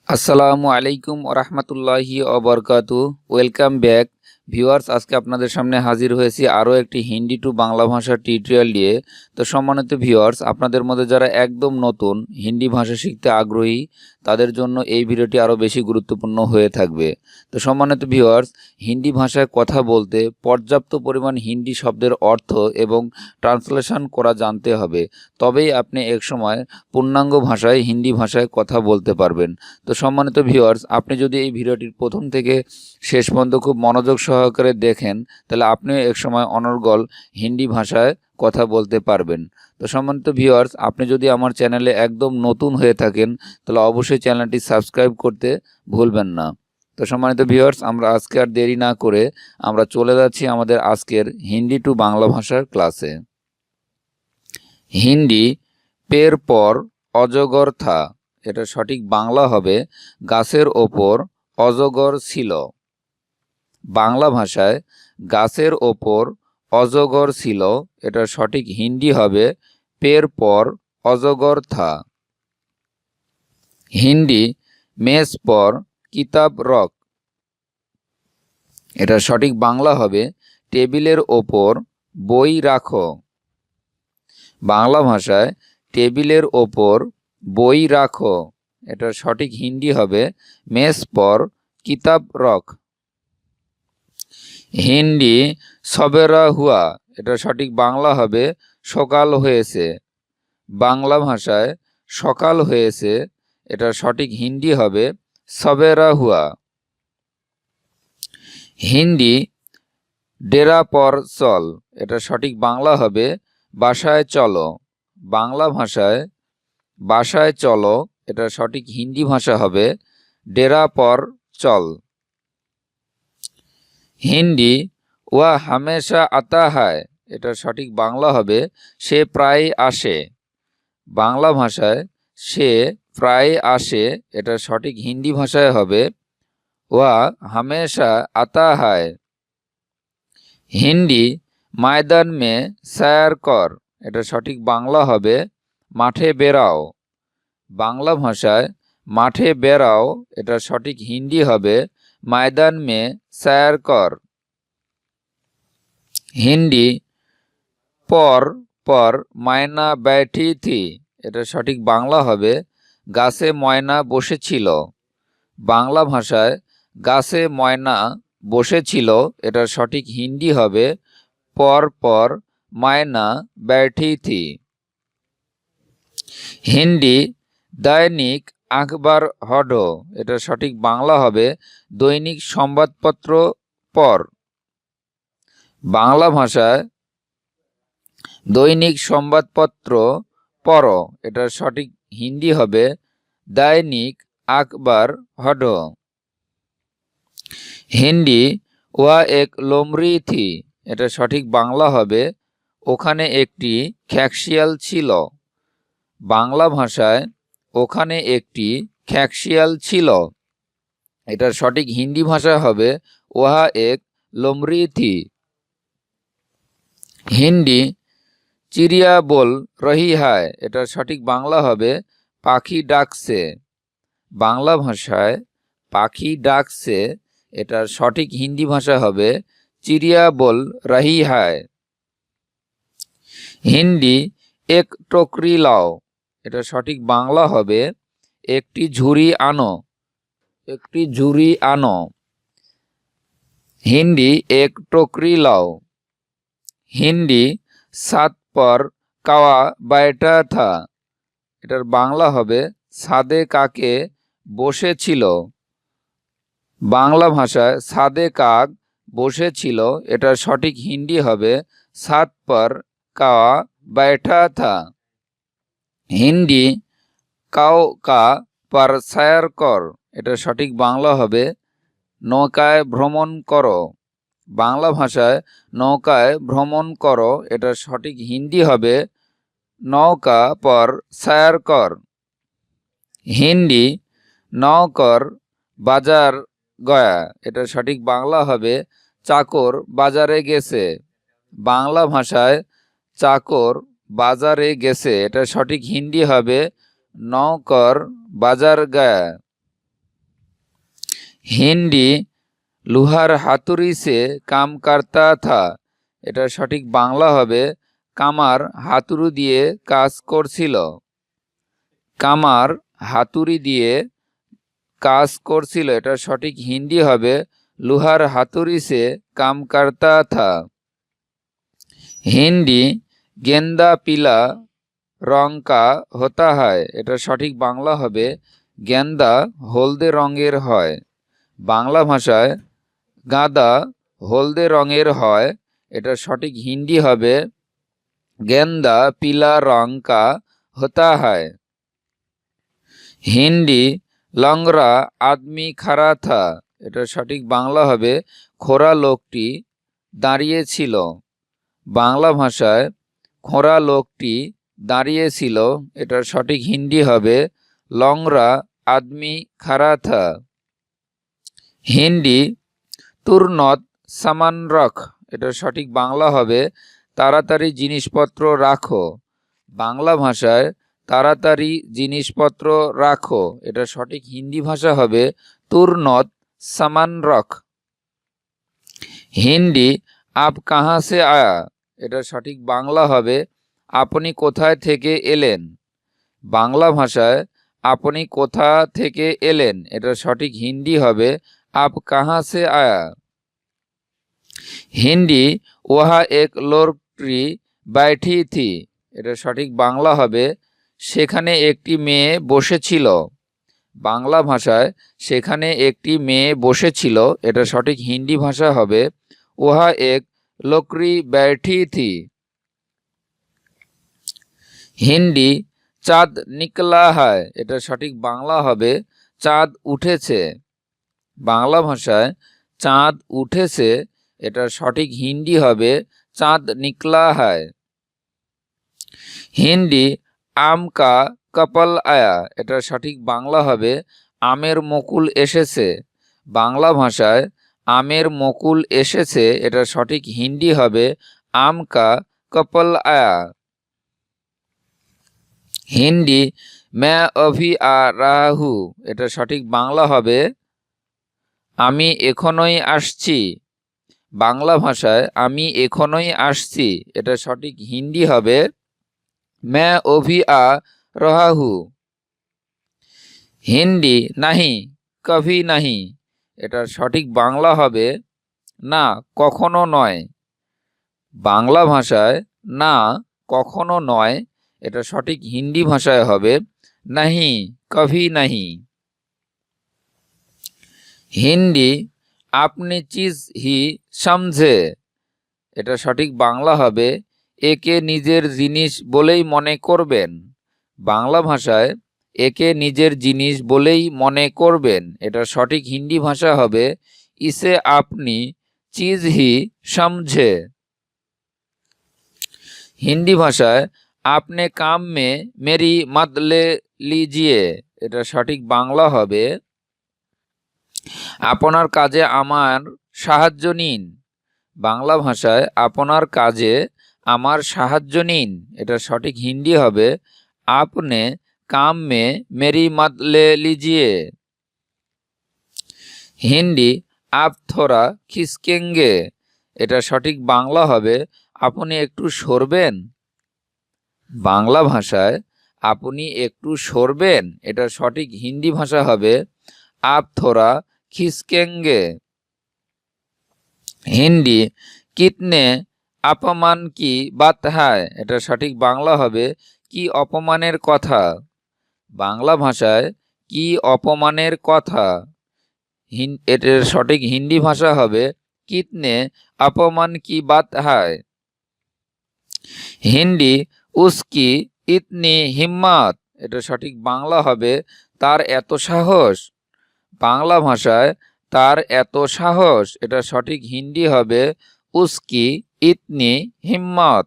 আসসালামু আলাইকুম ওরহমতুল্লাহি ওবরকাতু। Welcome back viewers. আজকে আপনাদের সামনে হাজির হয়েছি আরও একটি হিন্দি টু বাংলা ভাষার টিউটোরিয়াল নিয়ে। তো সম্মানিত ভিউয়ার্স, আপনাদের মধ্যে যারা একদম নতুন হিন্দি ভাষা শিখতে আগ্রহী তাদের জন্য এই ভিডিওটি আরও বেশি গুরুত্বপূর্ণ হয়ে থাকবে। তো সম্মানিত ভিউয়ার্স, হিন্দি ভাষায় কথা বলতে পর্যাপ্ত পরিমাণ হিন্দি শব্দের অর্থ এবং ট্রান্সলেশন করা জানতে হবে, তবেই আপনি একসময় পূর্ণাঙ্গ ভাষায় হিন্দি ভাষায় কথা বলতে পারবেন। তো সম্মানিত ভিউয়ার্স, আপনি যদি এই ভিডিওটির প্রথম থেকে শেষ পর্যন্ত খুব মনোযোগ সহকারে দেখেন তাহলে আপনিও একসময় অনর্গল হিন্দি ভাষায় কথা বলতে পারবেন। তো সম্মানিত ভিউয়ার্স, আপনি যদি আমার চ্যানেলে একদম নতুন হয়ে থাকেন তাহলে অবশ্যই চ্যানেলটি সাবস্ক্রাইব করতে ভুলবেন না। তো সম্মানিত ভিউয়ার্স, আমরা আজকে আর দেরি না করে আমরা চলে যাচ্ছি আমাদের আজকের হিন্দি টু বাংলা ভাষার ক্লাসে। হিন্দি পের পর অজগর থা, এটা সঠিক বাংলা হবে গাছের ওপর অজগর ছিল। বাংলা ভাষায় গাছের ওপর অজগর ছিল, এটা সঠিক হিন্দি হবে পের পর অজগর থা। হিন্দি মেজ পর কিতাব রক, এটা সঠিক বাংলা হবে টেবিলের ওপর বই রাখো। বাংলা ভাষায় টেবিলের ওপর বই রাখো, এটার সঠিক হিন্দি হবে মেজ পর কিতাব রক। হিন্দি সবেরা হুয়া, এটা সঠিক বাংলা হবে সকাল হয়েছে। বাংলা ভাষায় সকাল হয়েছে, এটার সঠিক হিন্দি হবে সবেরা হুয়া। হিন্দি ডেরা পর চল, এটা সঠিক বাংলা হবে বাসায় চলো। বাংলা ভাষায় বাসায় চলো, এটা সঠিক হিন্দি ভাষা হবে ডেরা পর চল। হিন্দি ওয়া হামেশা আতা হায়, এটা সঠিক বাংলা হবে সে প্রায় আসে। বাংলা ভাষায় সে প্রায় আসে, এটা সঠিক হিন্দি ভাষায় হবে ওয়া হামেশা আতা হায়। হিন্দি ময়দান মে সैर কর, এটা সঠিক বাংলা হবে মাঠে বেরাও। বাংলা ভাষায় মাঠে বেরাও, এটা সঠিক হিন্দি হবে ময়দান মে सैर কর। হিন্দি পর পর ময়না बैठी थी, এটা সঠিক বাংলা হবে গাছে ময়না বসেছিল। বাংলা ভাষায় গাছে ময়না বসেছিল, এটা সঠিক হিন্দি হবে পর পর ময়না बैठी थी। হিন্দি দৈনিক আখবার হডো, এটা সঠিক বাংলা হবে দৈনিক সংবাদপত্র পর। বাংলা ভাষায় দৈনিক সংবাদপত্র পড়ো, এটার সঠিক হিন্দি হবে দৈনিক আখবার হডো। হিন্দি ওয়া এক লোমড়ি থি, এটা সঠিক বাংলা হবে ওখানে একটি খ্যাকশিয়াল ছিল। বাংলা ভাষায় ওখানে একটি খ্যাকশিয়াল ছিল, এটার সঠিক হিন্দি ভাষা হবে ওহা এক লোমড়ি থি। হিন্দি চিড়িয়া বল রহি হায়, এটার সঠিক বাংলা হবে পাখি ডাকছে। বাংলা ভাষায় পাখি ডাকছে, এটার সঠিক হিন্দি ভাষা হবে চিড়িয়া বল রহি হায়। হিন্দি এক টোকরি লাও, এটা সঠিক বাংলা হবে একটি ঝুড়ি আনো। একটি ঝুড়ি আনো। হিন্দি এক টোকরি লাও। হিন্দি সাত পর কাওয়া बैठा था, এটার বাংলা হবে ছাদে কাকে বসেছিল। বাংলা ভাষায় ছাদে কাক বসেছিল, এটার সঠিক হিন্দি হবে সাত পর কাওয়া बैठा था। হিন্দি কাও কা পর सैर কর, এটার সঠিক বাংলা হবে নৌকায় ভ্রমণ করো। বাংলা ভাষায় নৌকায় ভ্রমণ করো, এটার সঠিক হিন্দি হবে নৌকা পর सैर কর। হিন্দি নৌকর বাজার গয়া, এটার সঠিক বাংলা হবে চাকর বাজারে গেছে। বাংলা ভাষায় চাকর বাজারে গেছে, এটার সঠিক হিন্দি হবে নৌকর বাজার গয়া। হিন্দি লোহার হাতুড়ি সে কাম করতা থা, এটা সঠিক বাংলা হবে কামার হাতুড়ি দিয়ে কাজ করছিল। কামার হাতুড়ি দিয়ে কাজ করছিল, এটা সঠিক হিন্দি হবে লোহার হাতুড়ি সে কাম করতা থা। হিন্দি গেন্দা পিলা রং কা হতা হয়, এটা সঠিক বাংলা হবে গেন্দা হলদে রঙের হয়। বাংলা ভাষায় গাঁদা হলদে রঙের হয়, এটা সঠিক হিন্দি হবে গেন্দা পিলা রং কা হতা হয়। হিন্দি লংরা আদমি খাড়া থা, এটা সঠিক বাংলা হবে খোঁড়া লোকটি দাঁড়িয়েছিল। বাংলা ভাষায় খোঁড়া লোকটি দাঁড়িয়েছিল, এটার সঠিক হিন্দি হবে লংরা আদমি খাড়া থা। হিন্দি তুরনত সামান রখ, এটার সঠিক বাংলা হবে তাড়াতাড়ি জিনিসপত্র রাখো। বাংলা ভাষায় তাড়াতাড়ি জিনিসপত্র রাখো, এটা সঠিক হিন্দি ভাষা হবে তুরনত সামান রখ। হিন্দি আপ কাহা সে আয়া, এটা সঠিক বাংলা হবে আপনি কোথায় থেকে এলেন। বাংলা ভাষায় আপনি কোথা থেকে এলেন, এটা সঠিক হিন্দি হবে আপ কাহা সে আয়া। হিন্দি ওহা এক লড়কি बैठी थी, এটা সঠিক বাংলা হবে সেখানে একটি মেয়ে বসেছিল। বাংলা ভাষায় সেখানে একটি মেয়ে বসেছিল, এটা সঠিক হিন্দি ভাষা হবে ওহা এক লড়কি बैठी थी। হিন্দি চাঁদ নিকলা হয়, এটা সঠিক বাংলা হবে চাঁদ উঠেছে। বাংলা ভাষায় চাঁদ উঠেছে, এটা সঠিক হিন্দি হবে চাঁদ নিকলা হয়। হিন্দি আম কা কপল আয়া, এটা সঠিক বাংলা হবে আমের মুকুল এসেছে। বাংলা ভাষায় আমের মুকুল এসেছে, এটা সঠিক হিন্দি হবে আম কা কপল আয়া। হিন্দি मैं अभी आ रहा हूँ, এটা সঠিক বাংলা হবে আমি এখনই আসছি। বাংলা ভাষায় আমি এখনই আসছি, এটা সঠিক হিন্দি হবে मैं अभी आ रहा हूँ। হিন্দি নাহি কভি নাহি, এটার সঠিক বাংলা হবে না কখনো নয়। বাংলা ভাষায় না কখনো নয়, এটা সঠিক হিন্দি ভাষায় হবে নাহি কভি নাহি। হিন্দি আপনি চিজ হি সমঝে, এটা সঠিক বাংলা হবে একে নিজের জিনিস বলেই মনে করবেন। বাংলা ভাষায় একে নিজের জিনিস বলেই মনে করবেন, এটা সঠিক হিন্দি ভাষা হবে ইসে আপনি চিজ হি সমঝে। হিন্দি ভাষায় আপনে কাম মে মেরি মদ লে লিজিয়ে, এটা সঠিক বাংলা হবে আপনার কাজে আমার সাহায্য নিন। বাংলা ভাষায় আপনার কাজে আমার সাহায্য নিন, এটা সঠিক হিন্দি হবে আপনে কাম মে মেরি মদ লে লিজিয়ে। হিন্দি আপ থোড়া খিসকেঙ্গে, এটা সঠিক বাংলা হবে আপনি একটু সরবেন। বাংলা ভাষায় আপনি একটু সরবেন, এটা সঠিক হিন্দি ভাষা হবে আপ থোড়া খিসকেঙ্গে। হিন্দি কিতনে অপমান কি বাত হ্যায়, এটা সঠিক বাংলা হবে কি অপমানের কথা। বাংলা ভাষায় কি অপমানের কথা, এটার সঠিক হিন্দি ভাষা হবে কিতনে অপমান কি বাত হ্যায়। হিন্দি উসকি ইতনি হিম্মত, এটা সঠিক বাংলা হবে তার এত সাহস। বাংলা ভাষায় তার এত সাহস, এটা সঠিক হিন্দি হবে উসকি ইতনি হিম্মত।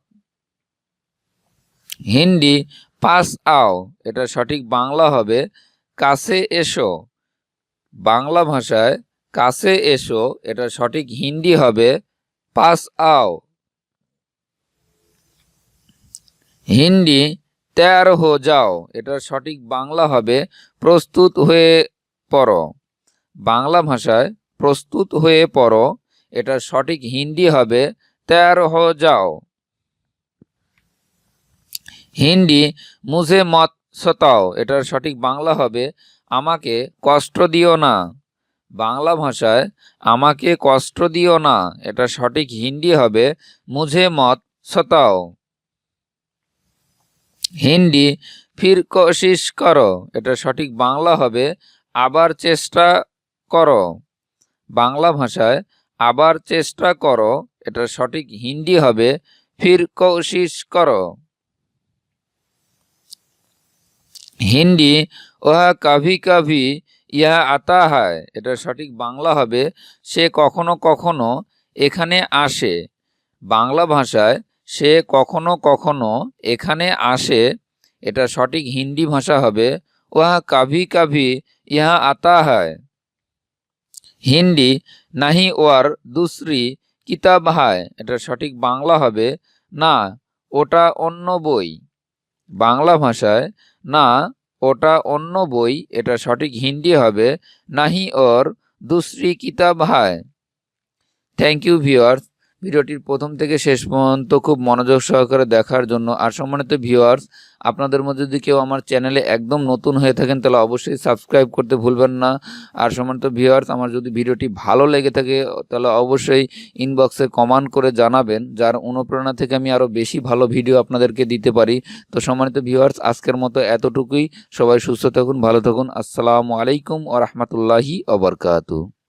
হিন্দি পাস আও, এটা সঠিক বাংলা হবে কাছে এসো। বাংলা ভাষায় কাছে এসো, এটা সঠিক হিন্দি হবে পাস আও। হিন্দি তৈয়ার হো যাও, এটার সঠিক বাংলা হবে প্রস্তুত হয়ে পড়ো। বাংলা ভাষায় প্রস্তুত হয়ে পড়ো, এটার সঠিক হিন্দি হবে তৈয়ার হো যাও। হিন্দি মুঝে মত সতাও, এটার সঠিক বাংলা হবে আমাকে কষ্ট দিও না। বাংলা ভাষায় আমাকে কষ্ট দিও না, এটা সঠিক হিন্দি হবে মুঝে মত সতাও। হিন্দি ফির কোশিশ করো, এটা সঠিক বাংলা হবে আবার চেষ্টা করো। বাংলা ভাষায় আবার চেষ্টা করো, এটার সঠিক হিন্দি হবে ফির কোশিশ করো। হিন্দি ওহা কভি কভি ইহা আতা হ্যায়, এটার সঠিক বাংলা হবে সে কখনো কখনো এখানে আসে। বাংলা ভাষায় সে কখনো কখনো এখানে আসে, এটা সঠিক হিন্দি ভাষা হবে ওহা কভি কভি ইহা আতা হ্যায়। হিন্দি নাহি ওয়ার দুসরি কিতাব হায়, এটার সঠিক বাংলা হবে না ওটা অন্য বই। বাংলা ভাষায় না ওটা অন্য বই, এটা সঠিক হিন্দি হবে নাহি ওর দুসরি কিতাব হায়। থ্যাংক ইউ ভিউয়ার্স, ভিডিওটির প্রথম থেকে শেষ পর্যন্ত খুব মনোযোগ সহকারে দেখার জন্য। আর সম্মানিত ভিউয়ার্স, আপনাদের মধ্যে যদি কেউ আমার চ্যানেলে একদম নতুন হয়ে থাকেন তাহলে অবশ্যই সাবস্ক্রাইব করতে ভুলবেন না। আর সম্মানিত ভিউয়ার্স, আমার যদি ভিডিওটি ভালো লেগে থাকে তাহলে অবশ্যই ইনবক্সে কমেন্ট করে জানাবেন, যার অনুপ্রেরণা থেকে আমি আরও বেশি ভালো ভিডিও আপনাদেরকে দিতে পারি। তো সম্মানিত ভিউয়ার্স, আজকের মতো এতটুকুই। সবাই সুস্থ থাকুন, ভালো থাকুন। আসসালামু আলাইকুম ওয়া রাহমাতুল্লাহি ওয়া বারাকাতুহু।